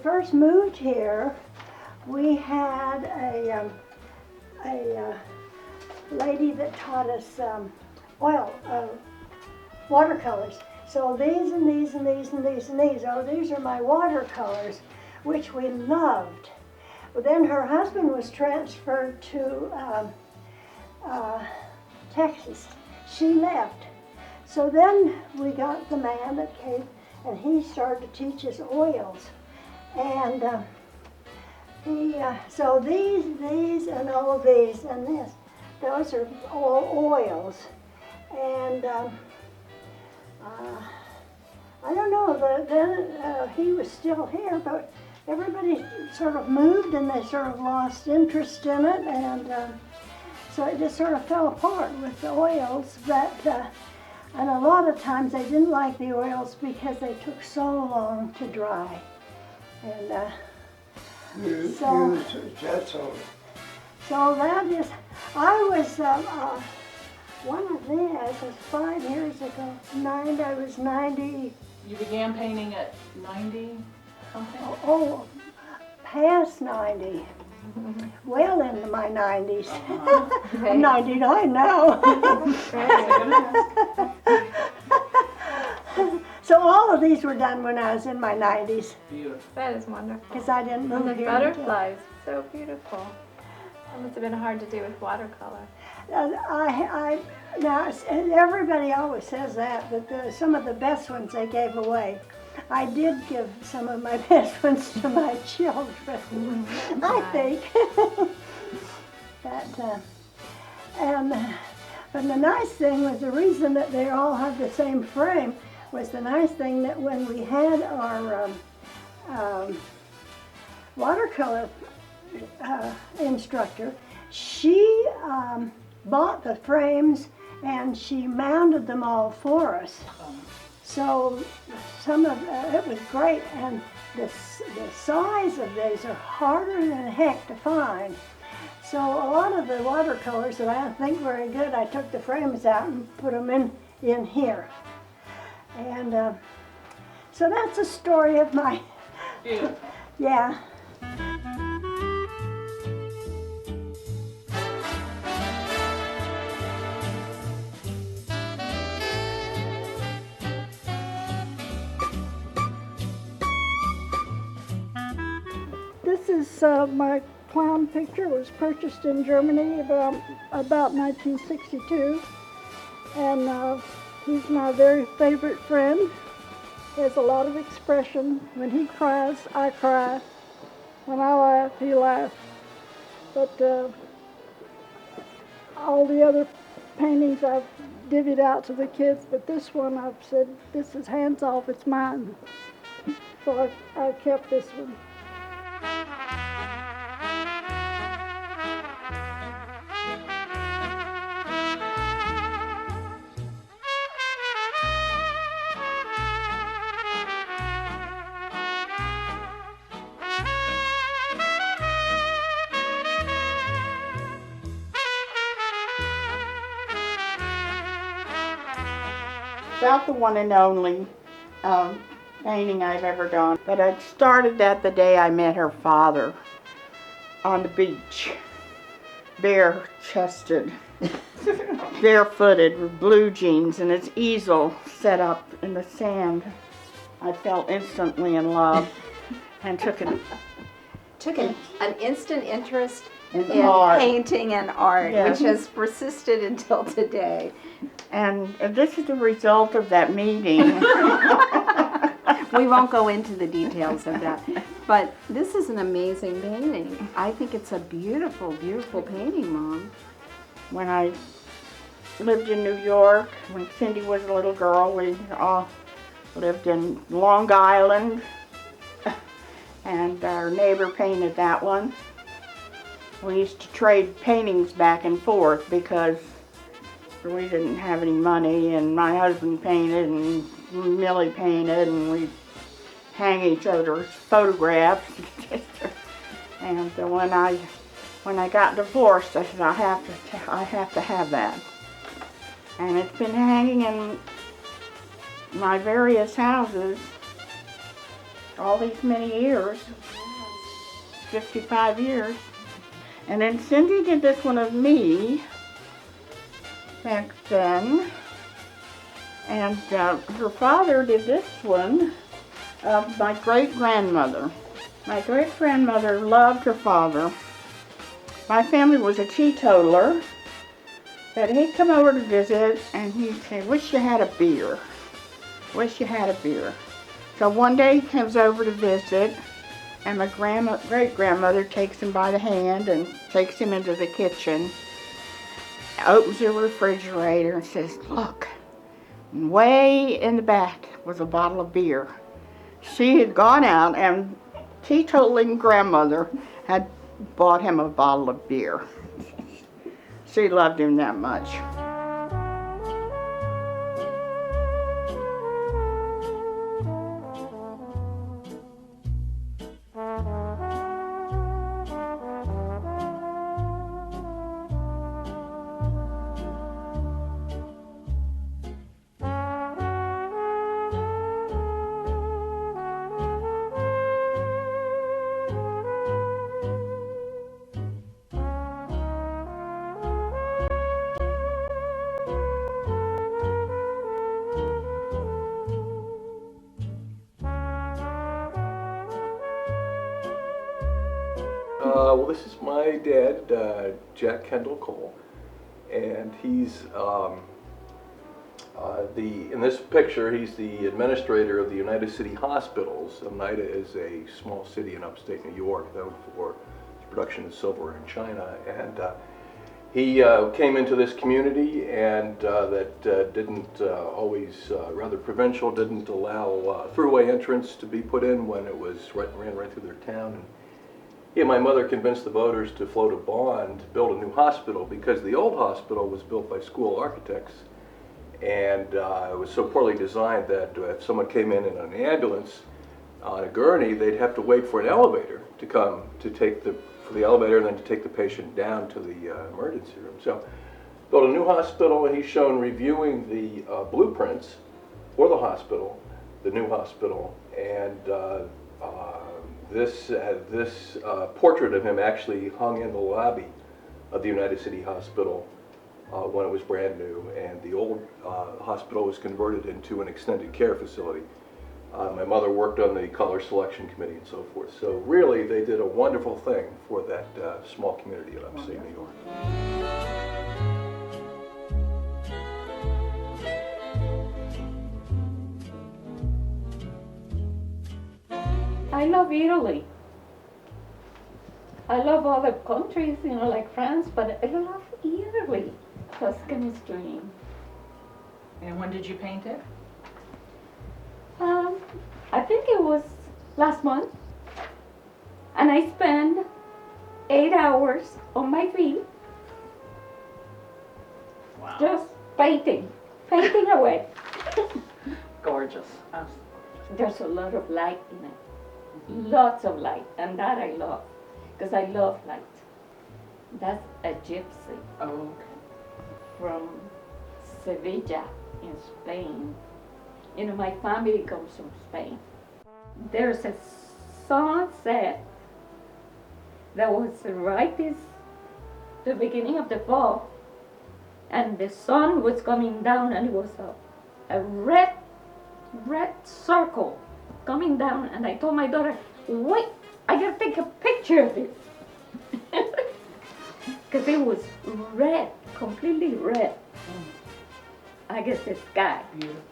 first moved here, we had a lady that taught us watercolors. So these and these and these and these and these, oh, these are my watercolors, which we loved. Well, then her husband was transferred to Texas. She left. So then we got the man that came, and he started to teach us oils. And so these, and all of these, and this, those are all oils. And I don't know, then he was still here, but everybody sort of moved and they sort of lost interest in it, and so it just sort of fell apart with the oils. But and a lot of times they didn't like the oils because they took so long to dry. And so that is, I was one of these was 5 years ago. I was 90. You began painting at 90 something? Oh, past 90. Well into my 90s. I'm 99 now. So all of these were done when I was in my 90s. Beautiful. That is wonderful. Because I didn't move And the here. butterflies, so beautiful. That must have been hard to do with watercolor. Now, everybody always says that, but some of the best ones they gave away. I did give some of my best ones to my children, I think. But the nice thing was, the reason that they all have the same frame was the nice thing that when we had our watercolor instructor, she bought the frames and she mounted them all for us. So some of it was great, and the size of these are harder than heck to find. So a lot of the watercolors that I don't think very good, I took the frames out and put them in here. And so that's a story of my, yeah. This is my clown picture. It was purchased in Germany about 1962, and he's my very favorite friend. He has a lot of expression. When he cries, I cry. When I laugh, he laughs. But all the other paintings I've divvied out to the kids, but this one I've said, this is hands off, it's mine. So I kept this one. About the one and only painting I've ever done. But I started that the day I met her father on the beach, bare-chested, barefooted, with blue jeans and his easel set up in the sand. I fell instantly in love and took an instant interest in in painting and art, Yes. which has persisted until today. And this is the result of that meeting. We won't go into the details of that, but this is an amazing painting. I think it's a beautiful, beautiful painting, Mom. When I lived in New York, when Cindy was a little girl, we all lived in Long Island, and our neighbor painted that one. We used to trade paintings back and forth because we didn't have any money, and my husband painted and Millie painted, and we'd hang each other's photographs. And when I got divorced, I said, I have to have that. And it's been hanging in my various houses all these many years, 55 years. And then Cindy did this one of me back then. And her father did this one of my great-grandmother. My great-grandmother loved her father. My family was a teetotaler, but he'd come over to visit and he'd say, wish you had a beer. Wish you had a beer. So one day he comes over to visit, and my great-grandmother takes him by the hand and takes him into the kitchen, opens the refrigerator and says, look, way in the back was a bottle of beer. She had gone out and teetotaling grandmother had bought him a bottle of beer. She loved him that much. Well, this is my dad, Jack Kendall Cole, and he's in this picture, he's the administrator of the Oneida City Hospitals. Oneida is a small city in upstate New York known for its production of silver in China, and he came into this community and that didn't always, rather provincial, didn't allow throughway entrance to be put in when it was ran right through their town. And he and my mother convinced the voters to float a bond to build a new hospital because the old hospital was built by school architects, and it was so poorly designed that if someone came in an ambulance on a gurney, they'd have to wait for an elevator to come to take for the elevator and then to take the patient down to the emergency room. So built a new hospital, and he's shown reviewing the blueprints for the hospital, the new hospital, and this portrait of him actually hung in the lobby of the United City Hospital when it was brand new, and the old hospital was converted into an extended care facility. My mother worked on the color selection committee and so forth. So really, they did a wonderful thing for that small community in upstate New York. I love Italy. I love other countries, like France, but I love Italy. Tuscany's dream. And when did you paint it? I think it was last month, and I spent 8 hours on my feet Wow. just painting away. Gorgeous. There's a lot of light in it, lots of light, and that I love, because I love light. That's a gypsy Oh, okay. from Sevilla in Spain. My family comes from Spain. There's a sunset that was right this the beginning of the fall, and the sun was coming down, and it was a red circle coming down, and I told my daughter, wait, I gotta take a picture of this. Because it was red, completely red. I guess the sky. Beautiful.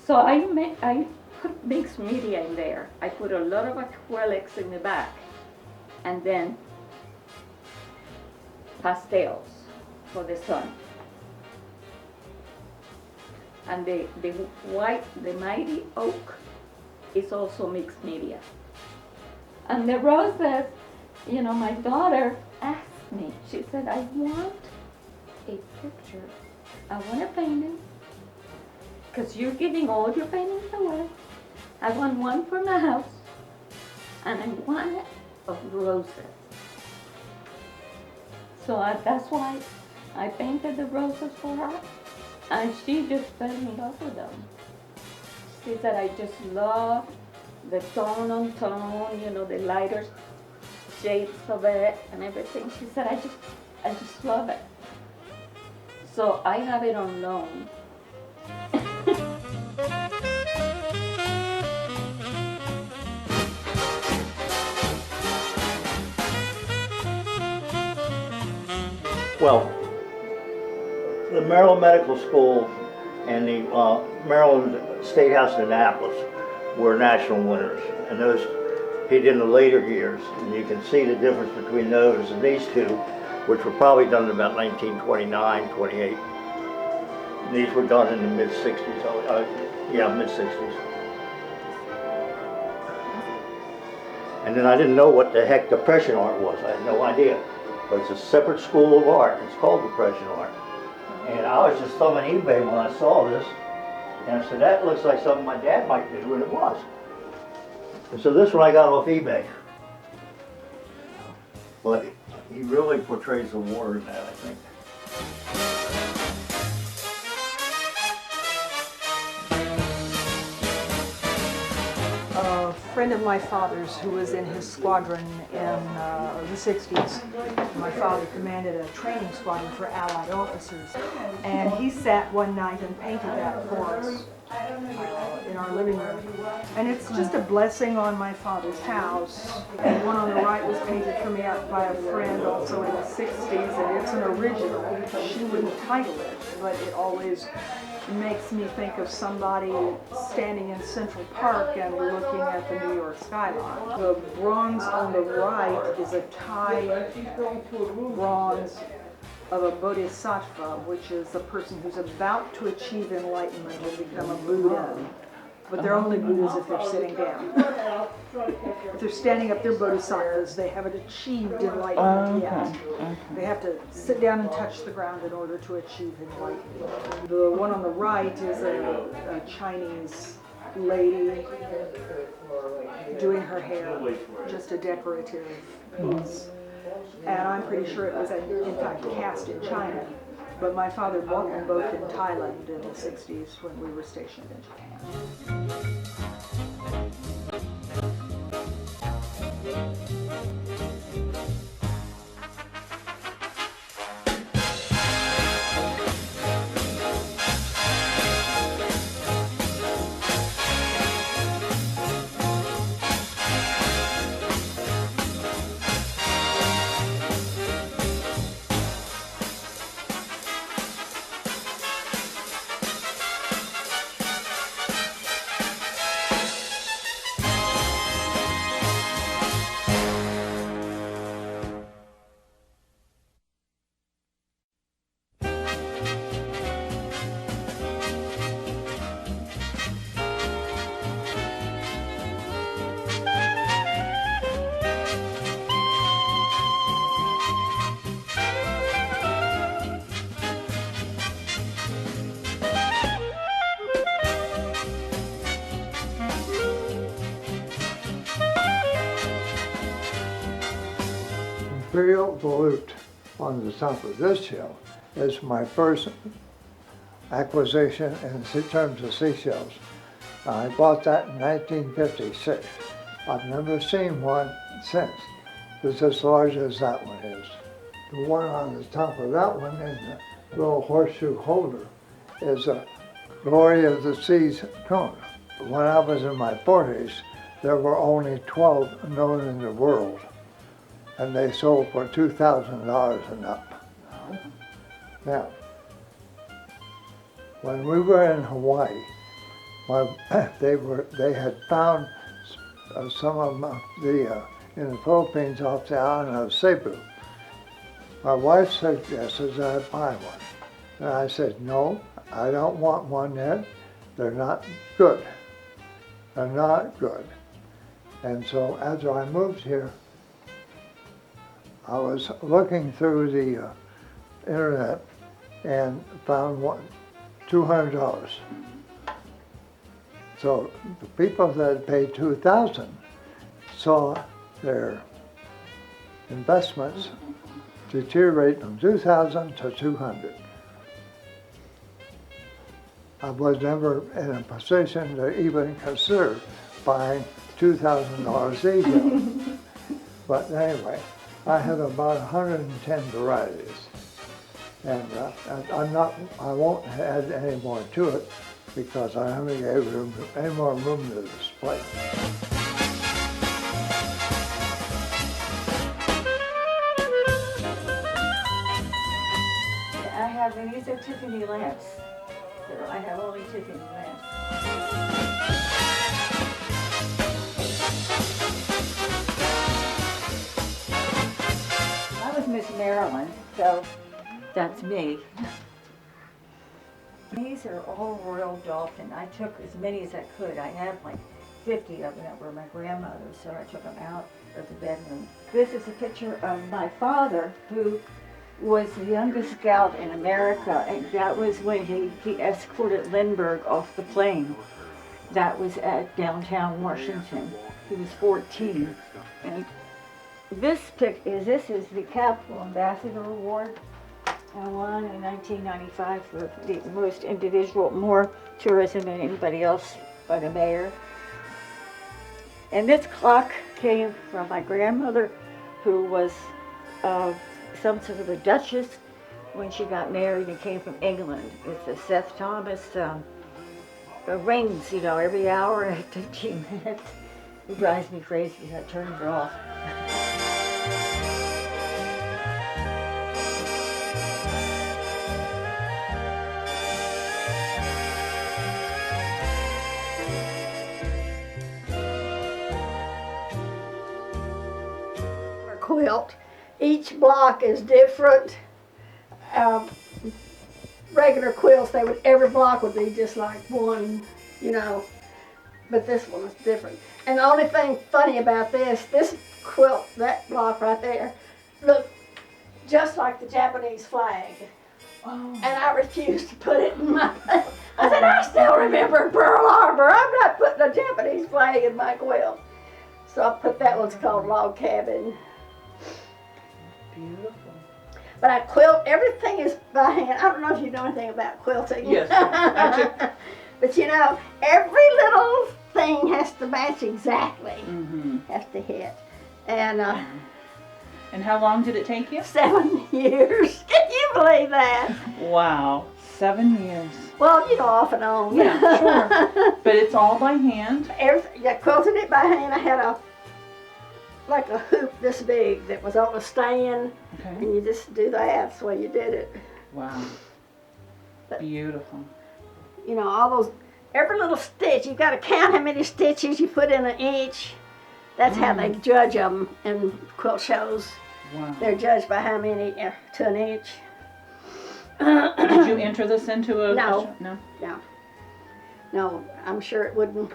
So I put mixed media in there. I put a lot of acrylics in the back, and then pastels for the sun. And the white, the mighty oak is also mixed media. And the roses, my daughter asked me, she said, I want a picture. I want a painting. Because you're giving all your paintings away. I want one for my house. And I want it of roses. So that's why I painted the roses for her. And she just fell in love with them. She said, I just love the tone on tone, you know, the lighter shades of it and everything. She said, I just love it. So I have it on loan. Well, the Maryland Medical School and the Maryland State House in Annapolis were national winners, and those he did in the later years. And you can see the difference between those and these two, which were probably done in about 1929, 28. And these were done in the mid-60s, yeah, mid-60s. And then I didn't know what the heck depression art was. I had no idea. But it's a separate school of art. It's called depression art. And I was just thumbing eBay when I saw this. And I said, that looks like something my dad might do, and it was. And so this one I got off eBay. But he really portrays the water in that, I think. A friend of my father's who was in his squadron in the 60s. My father commanded a training squadron for Allied officers. And he sat one night and painted that for us in our living room. And it's just a blessing on my father's house. And one on the right was painted for me out by a friend also in the 60s, and it's an original. She wouldn't title it, but it always makes me think of somebody standing in Central Park and looking at the New York skyline. The bronze on the right is a Thai bronze of a bodhisattva, which is a person who's about to achieve enlightenment and become a Buddha. But they're only Buddhas if they're sitting down. If they're standing up, they're bodhisattvas. They haven't achieved enlightenment yet. They have to sit down and touch the ground in order to achieve enlightenment. The one on the right is a Chinese lady doing her hair, just a decorative piece. And I'm pretty sure it was in fact cast in China. But my father bought them both in Thailand in the 60s when we were stationed in Japan. Imperial volute on the top of this hill is my first acquisition in terms of seashells. I bought that in 1956. I've never seen one since. It's as large as that one is. The one on the top of that one is a little horseshoe holder, is a Glory of the Seas cone. When I was in my 40s, there were only 12 known in the world, and they sold for $2,000 and up. Now, when we were in Hawaii, they had found some of them in the Philippines off the island of Cebu. My wife suggested that I buy one. And I said, no, I don't want one yet. They're not good. They're not good. And so after I moved here, I was looking through the internet and found one, $200. So the people that paid $2,000 saw their investments deteriorate from $2,000 to $200. I was never in a position to even consider buying $2,000 each. But anyway, I have about 110 varieties. And I won't add any more to it because I haven't given any more room to display. I have, and these are Tiffany lamps. So I have only Tiffany lamps. I was Miss Maryland, so that's me. These are all Royal Dolphin. I took as many as I could. I have like 50 of them that were my grandmother's, so I took them out of the bedroom. This is a picture of my father, who was the youngest scout in America, and that was when he escorted Lindbergh off the plane. That was at downtown Washington. He was 14. And this is the Capitol Ambassador Award. I won in 1995 for the most individual, more tourism than anybody else by the mayor. And this clock came from my grandmother, who was some sort of a duchess when she got married and came from England. It's a Seth Thomas, rings, every hour and 15 minutes. It drives me crazy. I turn it off. Quilt. Each block is different. Regular quilts, every block would be just like one, but this one is different. And the only thing funny about this quilt, that block right there, looked just like the Japanese flag. Oh. And I refused to put it in my I said, I still remember Pearl Harbor. I'm not putting a Japanese flag in my quilt. So I put that one's called Log Cabin. Beautiful. But I quilt, everything is by hand. I don't know if you know anything about quilting. Yes, I But every little thing has to match exactly. Mm-hmm. Has to hit. And And how long did it take you? 7 years. Can you believe that? Wow, 7 years. Well, off and on. Yeah, sure. But it's all by hand. I quilted it by hand. I had like a hoop this big that was on a stand, Okay. and you just do that. That's the way you did it. Wow. Beautiful. All those, every little stitch, you've got to count how many stitches you put in an inch. That's how they judge them in quilt shows. Wow. They're judged by how many to an inch. Did you enter this into a No. No. No, I'm sure it wouldn't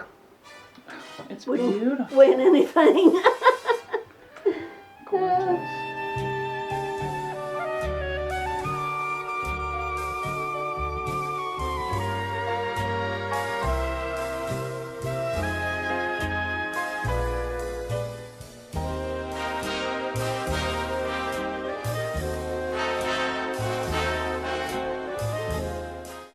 It's beautiful. win anything.